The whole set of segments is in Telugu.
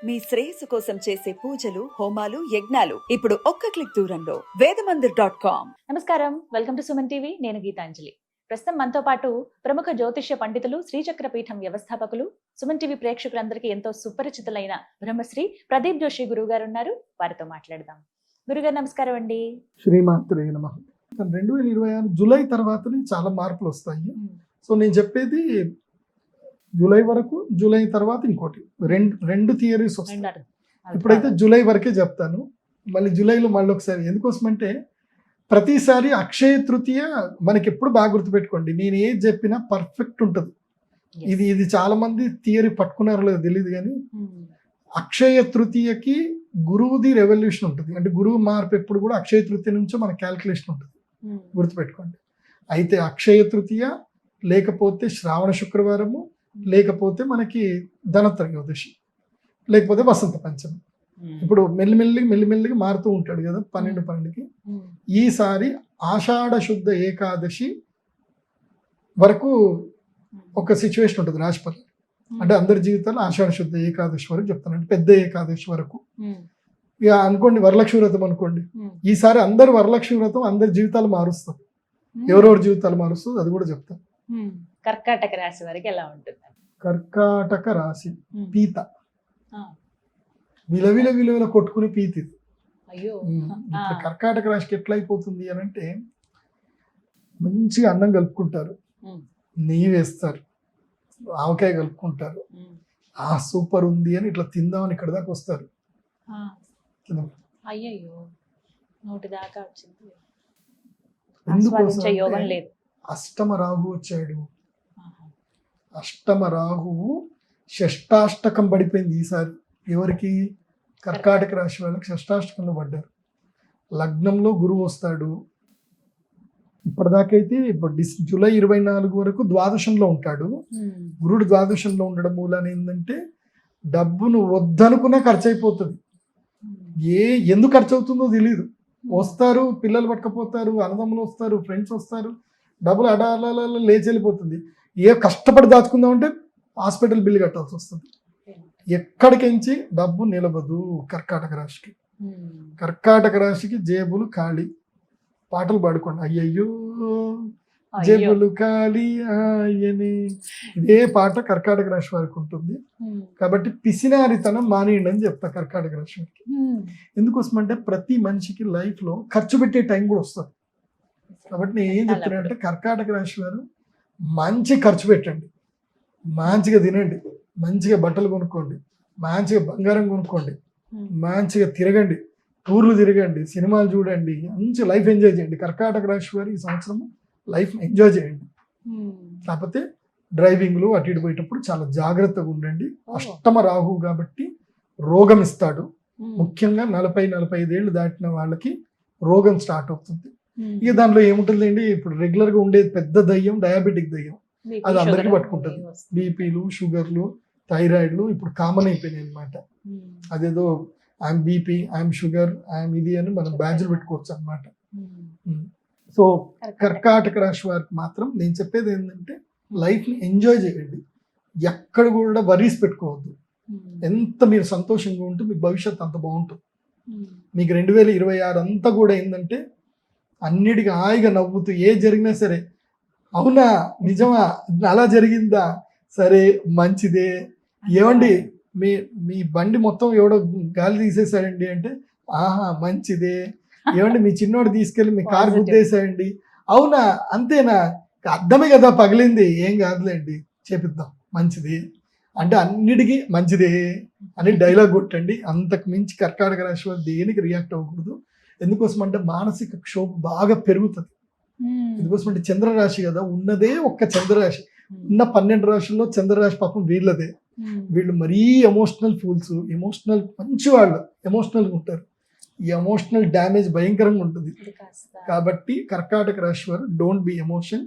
మీ శ్రేయస్సు కోసం చేసే పూజలు హోమాలు యజ్ఞాలు ఇప్పుడు ఒక్క క్లిక్ దూరంలో వేదమందిర్.com. నమస్కారం, వెల్కమ్ టు సుమన్ టీవీ. నేను గీతాంజలి. ప్రస్తుతం మనతో పాటు ప్రముఖ జ్యోతిష్య పండితులు, శ్రీచక్ర పీఠం వ్యవస్థాపకులు, సుమన్ టీవీ ప్రేక్షకులందరికీ ఎంతో సుపరిచితులైన బ్రహ్మశ్రీ ప్రదీప్ జోషి గురువు గారు ఉన్నారు. వారితో మాట్లాడదాం. గురుగారు నమస్కారం అండి. శ్రీమాత్రే నమః. 2026 జూలై తర్వాతనే చాలా మార్పులు వస్తాయి. సో నేను చెప్పేది జూలై వరకు, జూలై తర్వాత ఇంకోటి రెండు థియరీస్ వస్తాయి. ఇప్పుడైతే జూలై వరకే చెప్తాను, మళ్ళీ జూలైలో మళ్ళీ ఒకసారి. ఎందుకోసమంటే ప్రతిసారి అక్షయ తృతీయ మనకి ఎప్పుడు బాగా గుర్తుపెట్టుకోండి, నేను ఏది చెప్పినా పర్ఫెక్ట్ ఉంటుంది. ఇది చాలా మంది థియరీ పట్టుకున్నారో లేదో తెలియదు, కానీ అక్షయ తృతీయకి గురువుది రెవల్యూషన్ ఉంటుంది. అంటే గురువు మార్పు ఎప్పుడు కూడా అక్షయ తృతీయ నుంచో మన క్యాల్కులేషన్ ఉంటుంది, గుర్తుపెట్టుకోండి. అయితే అక్షయ తృతీయ లేకపోతే శ్రావణ శుక్రవారము, లేకపోతే మనకి ధనత్రయోదశి, లేకపోతే వసంత పంచమి. ఇప్పుడు మెల్లిమెల్లిగా మారుతూ ఉంటాడు కదా 12కి. ఈసారి ఆషాఢ శుద్ధ ఏకాదశి వరకు ఒక సిచ్యువేషన్ ఉంటుంది రాశిపతి. అంటే అందరి జీవితాల్లో ఆషాఢ శుద్ధ ఏకాదశి వరకు చెప్తాను, అంటే పెద్ద ఏకాదశి వరకు. ఇక అనుకోండి వరలక్ష్మి వ్రతం అనుకోండి, ఈసారి అందరు వరలక్ష్మి వ్రతం అందరి జీవితాలు మారుస్తారు. ఎవరెవరి జీవితాలు మారుస్తుంది అది కూడా చెప్తాను. కర్కాటక రాశి వారికి ఎలా ఉంటుంది? కర్కాటక రాశి పీత, విలవిల కొట్టుకునే పీత ఇది. అయ్యో, ఇప్పుడు కర్కాటక రాశికి ఎట్లా అయిపోతుంది అని అంటే, మంచిగా అన్నం కలుపుకుంటారు, నెయ్యి వేస్తారు, ఆవకాయ కలుపుకుంటారు, సూపర్ ఉంది అని ఇట్లా తిందామని ఇక్కడ దాకా వస్తారు. అయ్యయ్యో, నోటి దాకా వచ్చింది. ఎందుకోసం అష్టమ రాహు వచ్చాడు. అష్టమ రాహువు షష్టాష్టకం పడిపోయింది ఈసారి. ఎవరికి? కర్కాటక రాశి వాళ్ళకి షష్టాష్టకంలో పడ్డారు. లగ్నంలో గురువు వస్తాడు. ఇప్పటిదాకైతే ఇప్పుడు జూలై 24 వరకు ద్వాదశంలో ఉంటాడు. గురుడు ద్వాదశంలో ఉండడం మూలాన ఏంటంటే డబ్బును వద్దనుకున్నా ఖర్చు అయిపోతుంది. ఎందుకు ఖర్చు అవుతుందో తెలియదు. వస్తారు, పిల్లలు పట్టుకపోతారు, అన్నదమ్ములు వస్తారు, ఫ్రెండ్స్ వస్తారు, డబ్బులు అడాల లేచి వెళ్ళిపోతుంది. ఏ కష్టపడి దాచుకుందామంటే హాస్పిటల్ బిల్లు కట్టాల్సి వస్తుంది. ఎక్కడికించి డబ్బు నిలబదు కర్కాటక రాశికి. కర్కాటక రాశికి జేబులు ఖాళీ. పాటలు పాడుకోండి, అయ్యయ్యో జేబులు ఖాళీ అయ్యని. ఇదే పాట కర్కాటక రాశి వారికి ఉంటుంది. కాబట్టి పిసినారితనం మానేయండి అని చెప్తా కర్కాటక రాశి వారికి. ఎందుకోసమంటే ప్రతి మనిషికి లైఫ్లో ఖర్చు పెట్టే టైం కూడా వస్తుంది. కాబట్టి నేను ఏం చెప్తున్నానంటే కర్కాటక రాశి వారు మంచి ఖర్చు పెట్టండి, మంచిగా తినండి, మంచిగా బట్టలు కొనుక్కోండి, మంచిగా బంగారం కొనుక్కోండి, మంచిగా తిరగండి, టూర్లు తిరగండి, సినిమాలు చూడండి, మంచి లైఫ్ ఎంజాయ్ చేయండి. కర్కాటక రాశి వారు ఈ సంవత్సరం లైఫ్ ఎంజాయ్ చేయండి. కాకపోతే డ్రైవింగ్లు అటు ఇటు పోయేటప్పుడు చాలా జాగ్రత్తగా ఉండండి. అష్టమ రాహు కాబట్టి రోగం ఇస్తాడు. ముఖ్యంగా 40-45 ఏళ్ళు దాటిన వాళ్ళకి రోగం స్టార్ట్ అవుతుంది. ఇక దానిలో ఏముంటుందండి, ఇప్పుడు రెగ్యులర్గా ఉండేది పెద్ద దయ్యం, డయాబెటిక్ దయ్యం. అది అందరికీ పట్టుకుంటుంది. బీపీలు, షుగర్లు, థైరాయిడ్లు ఇప్పుడు కామన్ అయిపోయినాయి అనమాట. అదేదో I'm BP, I'm sugar, I'm ఇది అని మనం బ్యాడ్జ్లు పెట్టుకోవచ్చు అనమాట. సో కర్కాటక రాశి వారికి మాత్రం నేను చెప్పేది ఏంటంటే లైఫ్ని ఎంజాయ్ చేయండి. ఎక్కడ కూడా వరీస్ పెట్టుకోవద్దు. ఎంత మీరు సంతోషంగా ఉంటే మీ భవిష్యత్తు అంత బాగుంటుంది. మీకు 2026 అంతా కూడా ఏంటంటే అన్నిటికీ హాయిగా నవ్వుతూ ఏ జరిగినా సరే, అవునా నిజమా అలా జరిగిందా, సరే మంచిదే, ఏమండి మీ బండి మొత్తం ఎవడో గాలి తీసేసాడండి అంటే ఆహా మంచిదే, ఏమండి మీ చిన్నోడు తీసుకెళ్ళి మీ కారు గుద్దేసాయండి, అవునా అంతేనా, అర్థమే కదా పగిలింది, ఏం కాదులేండి చేపిద్దాం మంచిది అంటే అన్నిటికీ మంచిదే అని డైలాగ్ కొట్టండి. అంతకు మించి కర్కాటక రాశి వారు దేనికి రియాక్ట్ అవ్వకూడదు. ఎందుకోసం అంటే మానసిక క్షోభ బాగా పెరుగుతుంది. ఎందుకోసం అంటే చంద్రరాశి కదా, ఉన్నదే ఒక్క చంద్రరాశి. ఉన్న 12 రాశుల్లో చంద్రరాశి పాపం వీళ్ళదే. వీళ్ళు మరీ ఎమోషనల్ ఫూల్స్, ఎమోషనల్ మంచి వాళ్ళు, ఎమోషనల్గా ఉంటారు. ఈ ఎమోషనల్ డ్యామేజ్ భయంకరంగా ఉంటుంది. కాబట్టి కర్కాటక రాశి వారు డోంట్ బి ఎమోషన్.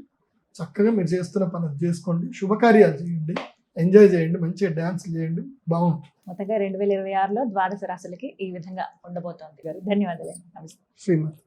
చక్కగా మీరు చేస్తున్న పని చేసుకోండి, శుభకార్యాలు చేయండి, ఎంజాయ్ చేయండి, మంచిగా డ్యాన్స్ చేయండి, బాగుంటుంది. మొత్తంగా 2026లో ద్వాదశ రాశులకి ఈ విధంగా ఉండబోతోంది. ధన్యవాదాలు. నమస్తే. శ్రీమతి.